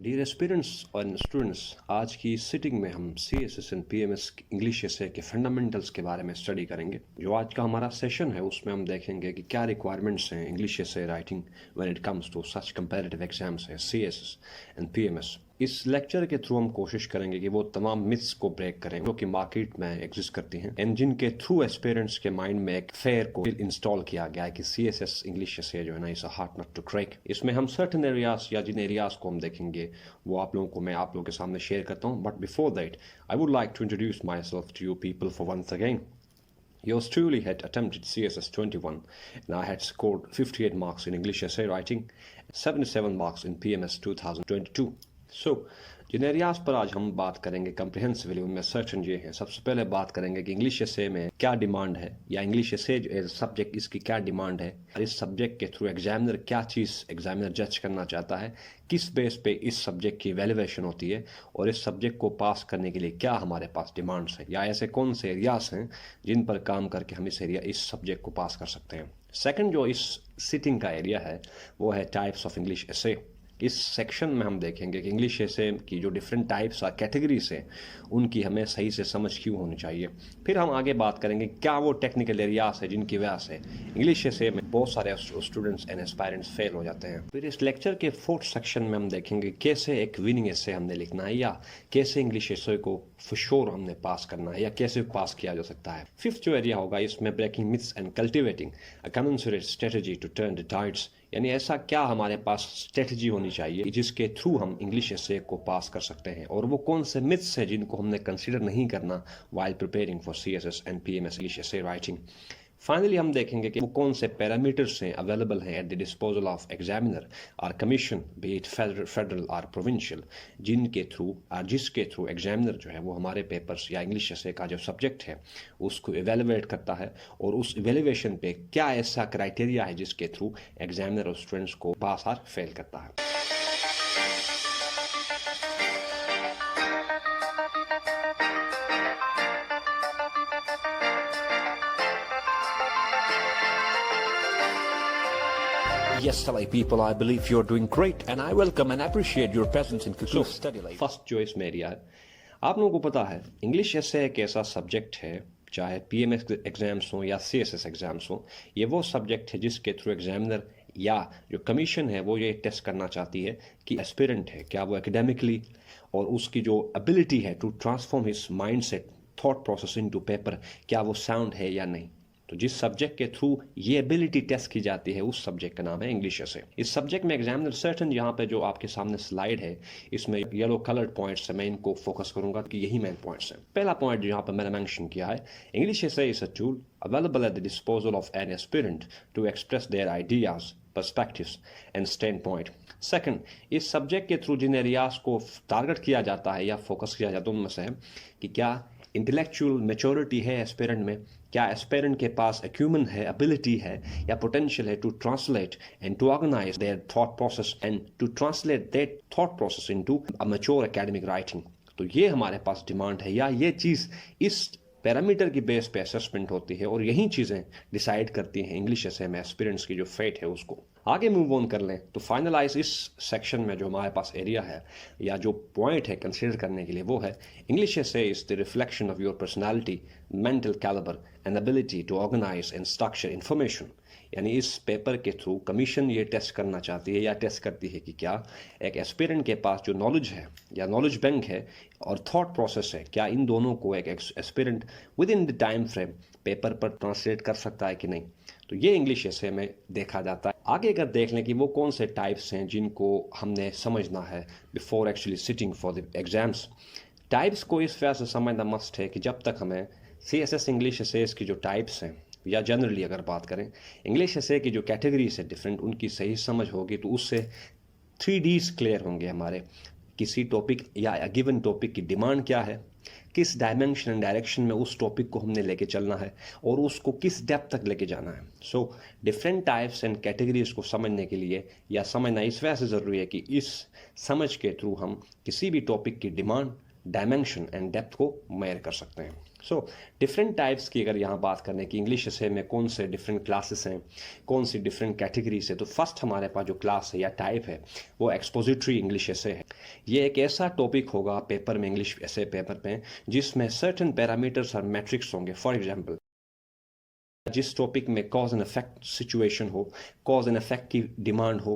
Dear aspirants और students, आज की सिटिंग में हम CSS एंड PMS इंग्लिश एसे के फंडामेंटल्स के बारे में स्टडी करेंगे। जो आज का हमारा सेशन है उसमें हम देखेंगे कि क्या रिक्वायरमेंट्स हैं English essay writing when it comes to such comparative exams है CSS एंड PMS। इस लेक्चर के थ्रू हम कोशिश करेंगे कि वो तमाम मिथ्स को ब्रेक करें जो कि मार्केट में एग्जिस्ट करती हैं एंड जिनके थ्रू एस्पिरेंट्स के माइंड में एक फेयर को इंस्टॉल किया गया है कि CSS इंग्लिश एसे जो है ना is a hard nut to crack. इसमें हम सर्टेन एरियाज या जिन एरियाज को हम देखेंगे वो आप लोगों को मैं आप लोगों के सामने शेयर करता हूँ। But before that I would like to introduce myself to you people for once again. Yours truly had attempted CSS 21 and I had scored 58 marks in English essay writing, 77 marks in PMS 2022. So, जिन areas पर आज हम बात करेंगे कंप्रिहेंसिवली उनमें certain ये हैं। सबसे पहले बात करेंगे कि इंग्लिश एसे में क्या डिमांड है या इंग्लिश एसे एज सब्जेक्ट इसकी क्या डिमांड है और इस सब्जेक्ट के थ्रू एग्जामिनर क्या चीज़ एग्जामिनर जज करना चाहता है, किस बेस पे इस सब्जेक्ट की वैल्यूएशन होती है और इस सब्जेक्ट को पास करने के लिए क्या हमारे पास डिमांड्स हैं या ऐसे कौन से एरियाज हैं जिन पर काम करके हम इस सब्जेक्ट को पास कर सकते हैं। सेकंड जो इस सिटिंग का एरिया है वो है टाइप्स ऑफ इंग्लिश एसे। इस सेक्शन में हम देखेंगे कि इंग्लिश एसे की जो डिफरेंट टाइप्स और कैटेगरीज हैं उनकी हमें सही से समझ क्यों होनी चाहिए। फिर हम आगे बात करेंगे क्या वो टेक्निकल एरियाज है जिनकी वजह से इंग्लिश एसे में बहुत सारे स्टूडेंट्स एंड एस्पायरेंट्स फेल हो जाते हैं। फिर इस लेक्चर के फोर्थ सेक्शन में हम देखेंगे कैसे एक विनिंग एसे हमने लिखना है या कैसे इंग्लिश एसे को फॉर श्योर हमने पास करना है या कैसे पास किया जा सकता है। फिफ्थ जो एरिया होगा इसमें breaking myths and cultivating a commensurate strategy to turn the tides, यानी ऐसा क्या हमारे पास स्ट्रेटजी होनी चाहिए जिसके थ्रू हम इंग्लिश एसे को पास कर सकते हैं और वो कौन से मिथ्स हैं जिनको हमने कंसीडर नहीं करना while preparing for CSS and PMS English essay writing. Finally हम देखेंगे कि वो कौन से पैरामीटर्स हैं अवेलेबल हैं eight the disposal of examiner और कमीशन बी इट फेडरल और प्रोविंशियल, जिनके थ्रू और जिसके थ्रू एग्जामिनर जो है वो हमारे पेपर्स या इंग्लिश एसे का जो सब्जेक्ट है उसको इवेलुएट करता है और उस इवेलुएशन पे क्या ऐसा क्राइटेरिया है जिसके थ्रू एग्जामिनर और स्टूडेंट्स को पास और फेल करता है। Yes, LA people, I believe you're doing great and I welcome and appreciate your presence in Kuku's study life. First जो इसमें एरिया है, आप लोगों को पता है इंग्लिश एसे एक ऐसा सब्जेक्ट है चाहे PMS एग्जाम्स हों या CSS एग्जाम्स हों, ये वो सब्जेक्ट है जिसके थ्रू एग्जामिनर या जो कमीशन है वो ये टेस्ट करना चाहती है कि एस्पिरेंट है क्या वो एकेडमिकली और उसकी जो एबिलिटी है to transform his mindset thought process into paper क्या वो साउंड है या नहीं। तो जिस सब्जेक्ट के थ्रू ये एबिलिटी टेस्ट की जाती है उस सब्जेक्ट का नाम है इंग्लिश एसे। इस सब्जेक्ट में एग्जामिनर सर्टन यहाँ पे जो आपके सामने स्लाइड है इसमें येलो कलर्ड पॉइंट्स से मैं इनको फोकस करूंगा कि यही मेन पॉइंट्स हैं। पहला पॉइंट यहाँ पर मैंने मेंशन किया है, English essay is a tool available at the disposal of an aspirant to express their ideas perspectives and standpoint. Second, इस सब्जेक्ट के थ्रू जिन एरियाज को टारगेट किया जाता है या फोकस किया जाता है उनमें से है कि क्या इंटेलेक्चुअल मेच्योरिटी है एस्पिरेंट में, क्या एस्पिरेंट के पास एक्यूमन है, एबिलिटी है या पोटेंशियल है to translate and to organise their thought process and to translate their thought process into a mature academic writing. तो ये हमारे पास डिमांड है या ये चीज़ इस पैरामीटर की बेस पे असेसमेंट होती है और यही चीज़ें डिसाइड करती हैं इंग्लिश एसे में एस्पिरेंट्स की जो फेट है उसको। आगे मूव ऑन कर लें तो फाइनलाइज इस सेक्शन में जो हमारे पास एरिया है या जो पॉइंट है कंसीडर करने के लिए वो है English essay is the reflection of your personality, mental calibre and ability to organise and structure information. यानी इस पेपर के थ्रू कमीशन ये टेस्ट करना चाहती है या टेस्ट करती है कि क्या एक एस्पिरेंट के पास जो नॉलेज है या नॉलेज बैंक है और थॉट प्रोसेस है क्या इन दोनों को एक aspirant with in the time frame paper पर ट्रांसलेट कर सकता है कि नहीं। तो ये इंग्लिश एसे में देखा जाता है। आगे अगर देख लें कि वो कौन से टाइप्स हैं जिनको हमने समझना है before actually sitting for the exams. Types को इस वजह से समझना मस्ट है कि जब तक हमें CSS इंग्लिश एसेस की जो टाइप्स हैं या जनरली अगर बात करें इंग्लिश एसे की जो कैटेगरीज है डिफरेंट उनकी सही समझ होगी तो उससे 3Ds क्लियर होंगे हमारे। किसी टॉपिक या गिवन टॉपिक की डिमांड क्या है, किस डायमेंशन एंड डायरेक्शन में उस टॉपिक को हमने लेके चलना है और उसको किस डेप्थ तक लेके जाना है। So different types and categories को समझने के लिए या समझना इस वजह से ज़रूरी है कि इस समझ के थ्रू हम किसी भी टॉपिक की डिमांड, डायमेंशन एंड डेप्थ को मेजर कर सकते हैं। सो डिफरेंट टाइप्स की अगर यहाँ बात करें कि इंग्लिश एसे में कौन से डिफरेंट क्लासेस हैं, कौन सी डिफरेंट कैटेगरीज है, तो फर्स्ट हमारे पास जो क्लास है या टाइप है वो एक्सपोजिटरी इंग्लिश एसे है। ये एक ऐसा टॉपिक होगा पेपर में, इंग्लिश एसे पेपर में, जिसमें सर्टेन पैरामीटर्स और मैट्रिक्स होंगे। फॉर एग्जाम्पल, जिस टॉपिक में कॉज एंड इफेक्ट सिचुएशन हो, कॉज एंड इफेक्ट की डिमांड हो,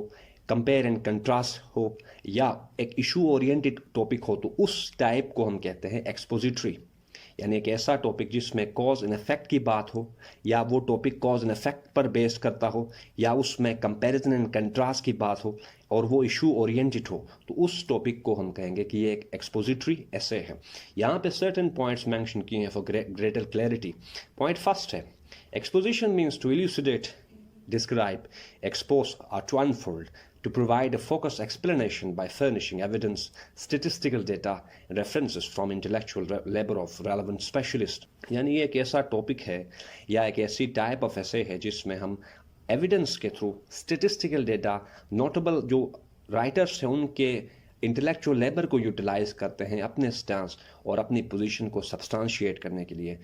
कंपेयर एंड कंट्रास्ट हो, या एक इशू ओरिएंटेड टॉपिक हो, तो उस टाइप को हम कहते हैं एक्सपोजिटरी। यानी एक ऐसा टॉपिक जिसमें कॉज एंड इफेक्ट की बात हो, या वो टॉपिक कॉज एंड इफेक्ट पर बेस्ड करता हो, या उसमें कंपैरिजन एंड कंट्रास्ट की बात हो, और वो इशू ओरिएंटेड हो, तो उस टॉपिक को हम कहेंगे कि ये एक एक्सपोजिटरी एसे है। यहाँ पे सर्टेन पॉइंट्स मेंशन किए हैं for greater clarity. Point first है, exposition means to elucidate, describe, expose, or to unfold, to provide a focused explanation by furnishing evidence, statistical data, and references from intellectual labor of relevant specialist। यानी ये एक ऐसा topic है या एक ऐसी type of ऐसे है जिसमें हम एविडेंस के थ्रू, स्टेटिस्टिकल डेटा, नोटेबल जो राइटर्स हैं उनके इंटेलेक्चुअल लेबर को यूटिलाइज करते हैं अपने स्टांस और अपनी पोजीशन को सब्सटेंशिएट करने के लिए।